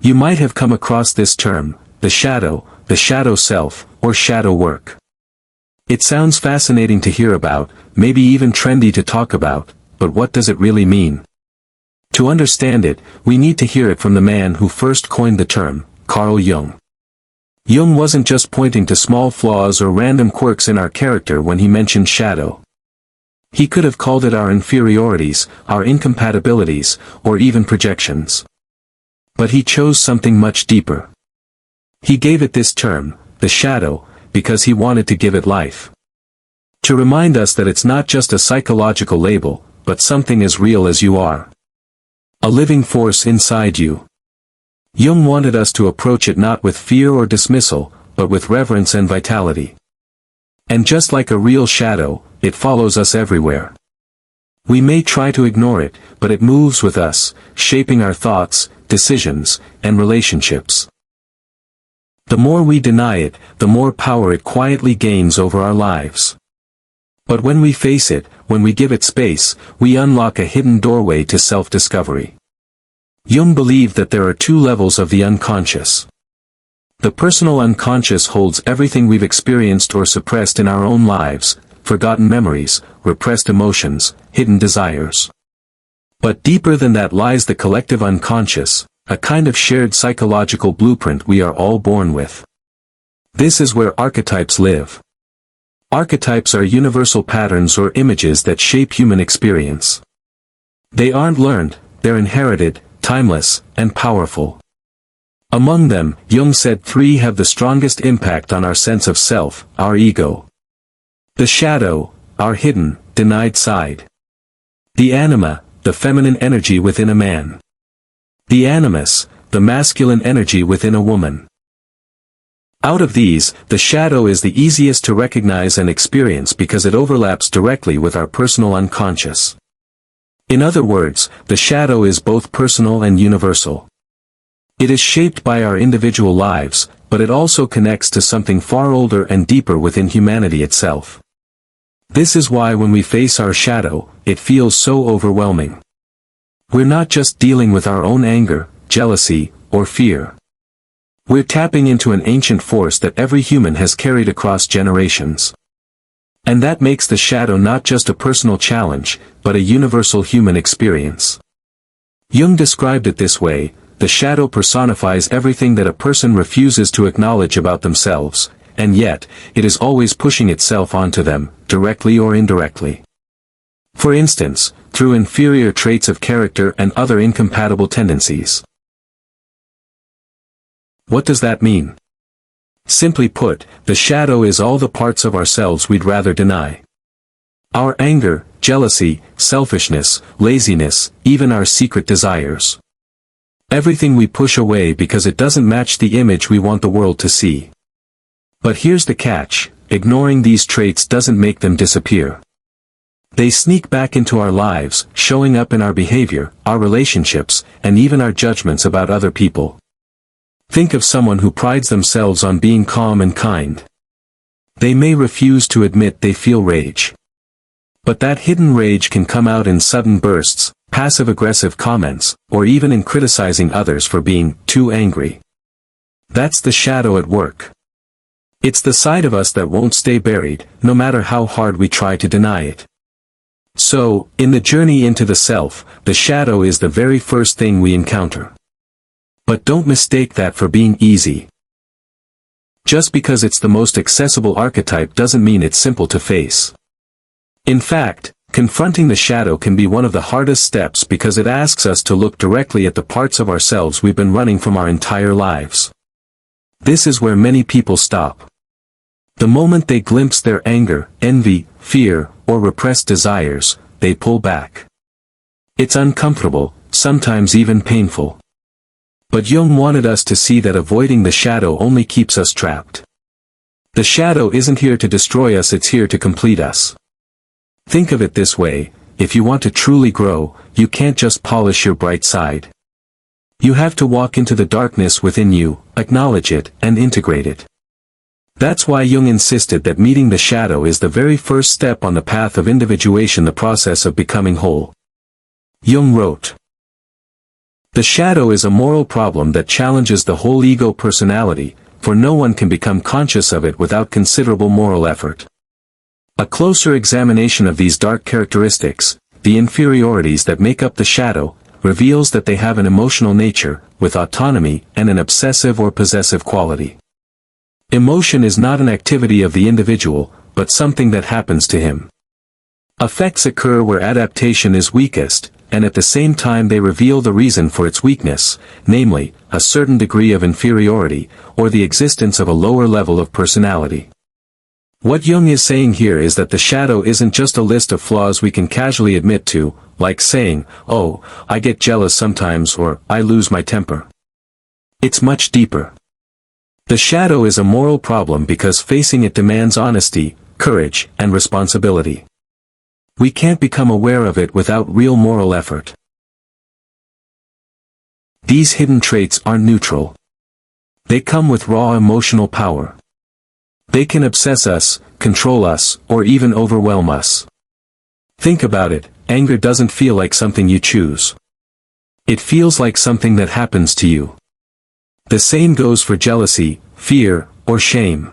You might have come across this term, the shadow self, or shadow work. It sounds fascinating to hear about, maybe even trendy to talk about, but what does it really mean? To understand it, we need to hear it from the man who first coined the term, Carl Jung. Jung wasn't just pointing to small flaws or random quirks in our character when he mentioned shadow. He could have called it our inferiorities, our incompatibilities, or even projections. But he chose something much deeper. He gave it this term, the shadow, because he wanted to give it life. To remind us that it's not just a psychological label, but something as real as you are. A living force inside you. Jung wanted us to approach it not with fear or dismissal, but with reverence and vitality. And just like a real shadow, it follows us everywhere. We may try to ignore it, but it moves with us, shaping our thoughts, decisions, and relationships. The more we deny it, the more power it quietly gains over our lives. But when we face it, when we give it space, we unlock a hidden doorway to self-discovery. Jung believed that there are two levels of the unconscious. The personal unconscious holds everything we've experienced or suppressed in our own lives, forgotten memories, repressed emotions, hidden desires. But deeper than that lies the collective unconscious, a kind of shared psychological blueprint we are all born with. This is where archetypes live. Archetypes are universal patterns or images that shape human experience. They aren't learned, they're inherited, timeless, and powerful. Among them, Jung said 3 have the strongest impact on our sense of self, our ego. The shadow, our hidden, denied side. The anima, the feminine energy within a man. The animus, the masculine energy within a woman. Out of these, the shadow is the easiest to recognize and experience because it overlaps directly with our personal unconscious. In other words, the shadow is both personal and universal. It is shaped by our individual lives, but it also connects to something far older and deeper within humanity itself. This is why when we face our shadow, it feels so overwhelming. We're not just dealing with our own anger, jealousy, or fear. We're tapping into an ancient force that every human has carried across generations. And that makes the shadow not just a personal challenge, but a universal human experience. Jung described it this way: the shadow personifies everything that a person refuses to acknowledge about themselves, and yet, it is always pushing itself onto them, directly or indirectly. For instance, through inferior traits of character and other incompatible tendencies. What does that mean? Simply put, the shadow is all the parts of ourselves we'd rather deny. Our anger, jealousy, selfishness, laziness, even our secret desires. Everything we push away because it doesn't match the image we want the world to see. But here's the catch: ignoring these traits doesn't make them disappear. They sneak back into our lives, showing up in our behavior, our relationships, and even our judgments about other people. Think of someone who prides themselves on being calm and kind. They may refuse to admit they feel rage. But that hidden rage can come out in sudden bursts, passive-aggressive comments, or even in criticizing others for being too angry. That's the shadow at work. It's the side of us that won't stay buried, no matter how hard we try to deny it. So, in the journey into the self, the shadow is the very first thing we encounter. But don't mistake that for being easy. Just because it's the most accessible archetype doesn't mean it's simple to face. In fact, confronting the shadow can be one of the hardest steps because it asks us to look directly at the parts of ourselves we've been running from our entire lives. This is where many people stop. The moment they glimpse their anger, envy, fear, or repressed desires, they pull back. It's uncomfortable, sometimes even painful. But Jung wanted us to see that avoiding the shadow only keeps us trapped. The shadow isn't here to destroy us, it's here to complete us. Think of it this way: if you want to truly grow, you can't just polish your bright side. You have to walk into the darkness within you, acknowledge it, and integrate it. That's why Jung insisted that meeting the shadow is the very first step on the path of individuation, the process of becoming whole. Jung wrote, The shadow is a moral problem that challenges the whole ego personality, for no one can become conscious of it without considerable moral effort. A closer examination of these dark characteristics, the inferiorities that make up the shadow, reveals that they have an emotional nature, with autonomy and an obsessive or possessive quality. Emotion is not an activity of the individual, but something that happens to him. Affects occur where adaptation is weakest, and at the same time they reveal the reason for its weakness, namely, a certain degree of inferiority, or the existence of a lower level of personality. What Jung is saying here is that the shadow isn't just a list of flaws we can casually admit to, like saying, "Oh, I get jealous sometimes," or "I lose my temper." It's much deeper. The shadow is a moral problem because facing it demands honesty, courage, and responsibility. We can't become aware of it without real moral effort. These hidden traits aren't neutral. They come with raw emotional power. They can obsess us, control us, or even overwhelm us. Think about it, anger doesn't feel like something you choose. It feels like something that happens to you. The same goes for jealousy, fear, or shame.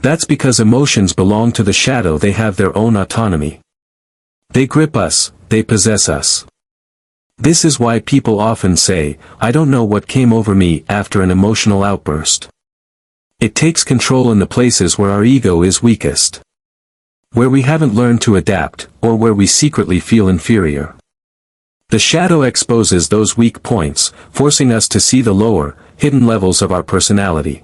That's because emotions belong to the shadow. They have their own autonomy. They grip us, they possess us. This is why people often say, "I don't know what came over me," after an emotional outburst. It takes control in the places where our ego is weakest. Where we haven't learned to adapt, or where we secretly feel inferior. The shadow exposes those weak points, forcing us to see the lower, hidden levels of our personality.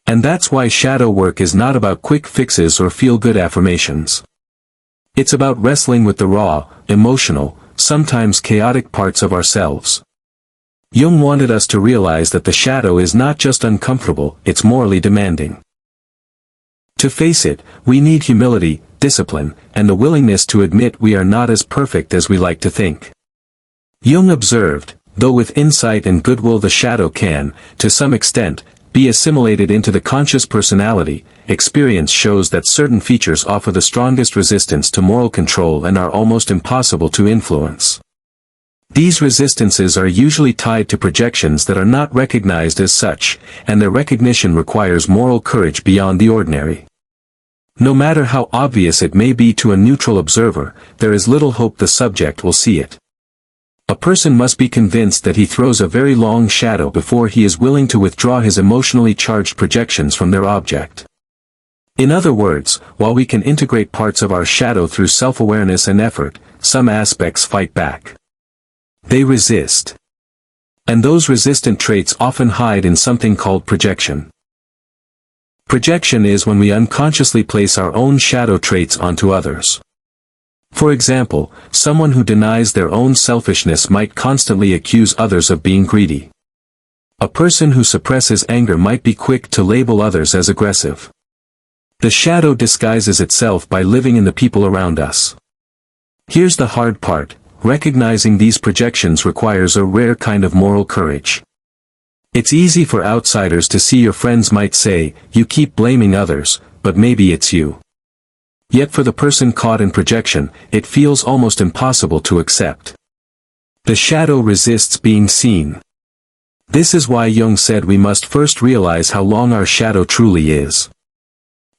And that's why shadow work is not about quick fixes or feel-good affirmations. It's about wrestling with the raw, emotional, sometimes chaotic parts of ourselves. Jung wanted us to realize that the shadow is not just uncomfortable, it's morally demanding. To face it, we need humility, discipline, and the willingness to admit we are not as perfect as we like to think. Jung observed, though with insight and goodwill the shadow can, to some extent, be assimilated into the conscious personality, experience shows that certain features offer the strongest resistance to moral control and are almost impossible to influence. These resistances are usually tied to projections that are not recognized as such, and their recognition requires moral courage beyond the ordinary. No matter how obvious it may be to a neutral observer, there is little hope the subject will see it. A person must be convinced that he throws a very long shadow before he is willing to withdraw his emotionally charged projections from their object. In other words, while we can integrate parts of our shadow through self-awareness and effort, some aspects fight back. They resist. And those resistant traits often hide in something called projection. Projection is when we unconsciously place our own shadow traits onto others. For example, someone who denies their own selfishness might constantly accuse others of being greedy. A person who suppresses anger might be quick to label others as aggressive. The shadow disguises itself by living in the people around us. Here's the hard part, recognizing these projections requires a rare kind of moral courage. It's easy for outsiders to see. Your friends might say, "You keep blaming others, but maybe it's you." Yet for the person caught in projection, it feels almost impossible to accept. The shadow resists being seen. This is why Jung said we must first realize how long our shadow truly is.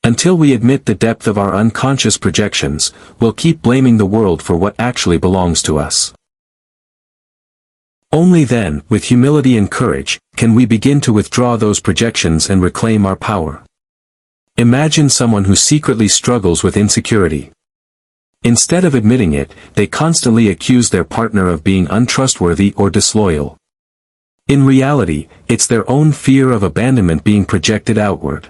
Until we admit the depth of our unconscious projections, we'll keep blaming the world for what actually belongs to us. Only then, with humility and courage, can we begin to withdraw those projections and reclaim our power. Imagine someone who secretly struggles with insecurity. Instead of admitting it, they constantly accuse their partner of being untrustworthy or disloyal. In reality, it's their own fear of abandonment being projected outward.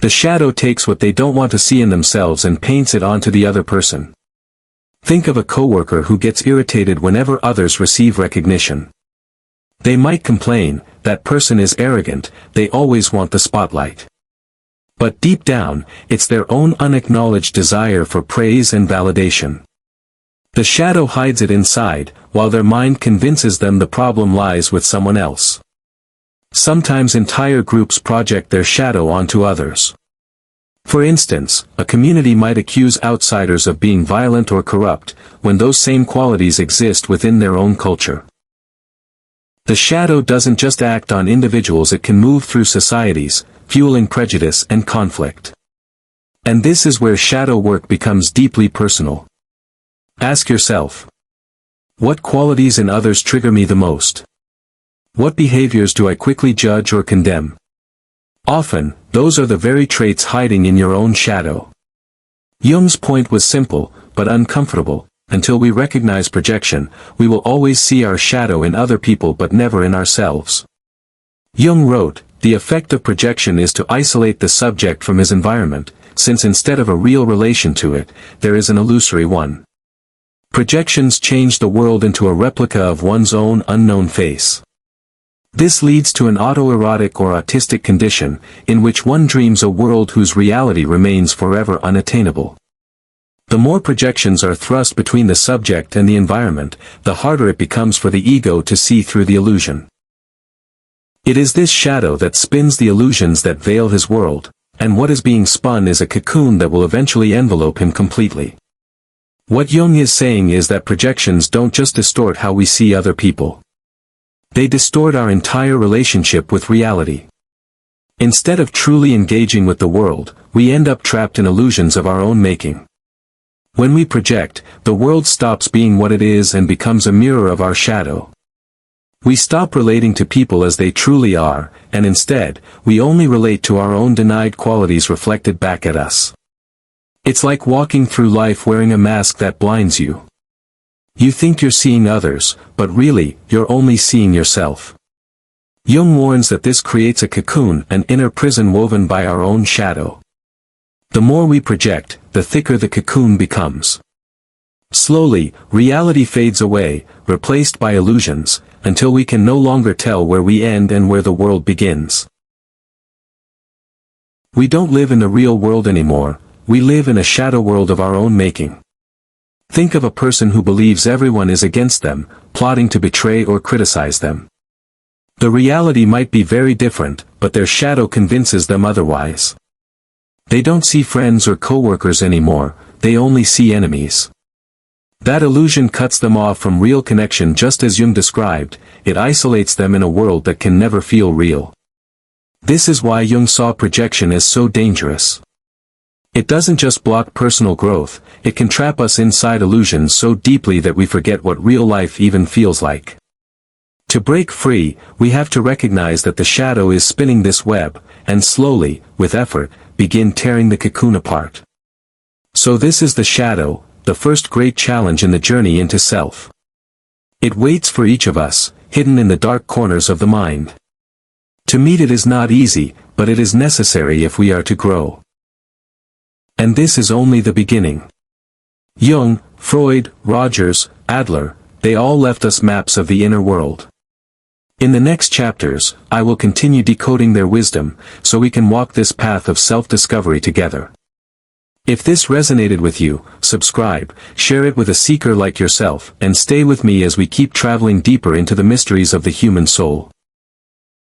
The shadow takes what they don't want to see in themselves and paints it onto the other person. Think of a coworker who gets irritated whenever others receive recognition. They might complain, "That person is arrogant, they always want the spotlight." But deep down, it's their own unacknowledged desire for praise and validation. The shadow hides it inside, while their mind convinces them the problem lies with someone else. Sometimes entire groups project their shadow onto others. For instance, a community might accuse outsiders of being violent or corrupt, when those same qualities exist within their own culture. The shadow doesn't just act on individuals, it can move through societies, fueling prejudice and conflict. And this is where shadow work becomes deeply personal. Ask yourself, what qualities in others trigger me the most? What behaviors do I quickly judge or condemn? Often, those are the very traits hiding in your own shadow. Jung's point was simple, but uncomfortable. Until we recognize projection, we will always see our shadow in other people but never in ourselves. Jung wrote, the effect of projection is to isolate the subject from his environment, since instead of a real relation to it, there is an illusory one. Projections change the world into a replica of one's own unknown face. This leads to an autoerotic or autistic condition, in which one dreams a world whose reality remains forever unattainable. The more projections are thrust between the subject and the environment, the harder it becomes for the ego to see through the illusion. It is this shadow that spins the illusions that veil his world, and what is being spun is a cocoon that will eventually envelope him completely. What Jung is saying is that projections don't just distort how we see other people. They distort our entire relationship with reality. Instead of truly engaging with the world, we end up trapped in illusions of our own making. When we project, the world stops being what it is and becomes a mirror of our shadow. We stop relating to people as they truly are, and instead, we only relate to our own denied qualities reflected back at us. It's like walking through life wearing a mask that blinds you. You think you're seeing others, but really, you're only seeing yourself. Jung warns that this creates a cocoon, an inner prison woven by our own shadow. The more we project, the thicker the cocoon becomes. Slowly, reality fades away, replaced by illusions, until we can no longer tell where we end and where the world begins. We don't live in the real world anymore, we live in a shadow world of our own making. Think of a person who believes everyone is against them, plotting to betray or criticize them. The reality might be very different, but their shadow convinces them otherwise. They don't see friends or co-workers anymore, they only see enemies. That illusion cuts them off from real connection, just as Jung described, it isolates them in a world that can never feel real. This is why Jung saw projection as so dangerous. It doesn't just block personal growth, it can trap us inside illusions so deeply that we forget what real life even feels like. To break free, we have to recognize that the shadow is spinning this web, and slowly, with effort, begin tearing the cocoon apart. So this is the shadow, the first great challenge in the journey into self. It waits for each of us, hidden in the dark corners of the mind. To meet it is not easy, but it is necessary if we are to grow. And this is only the beginning. Jung, Freud, Rogers, Adler, they all left us maps of the inner world. In the next chapters, I will continue decoding their wisdom, so we can walk this path of self-discovery together. If this resonated with you, subscribe, share it with a seeker like yourself, and stay with me as we keep traveling deeper into the mysteries of the human soul.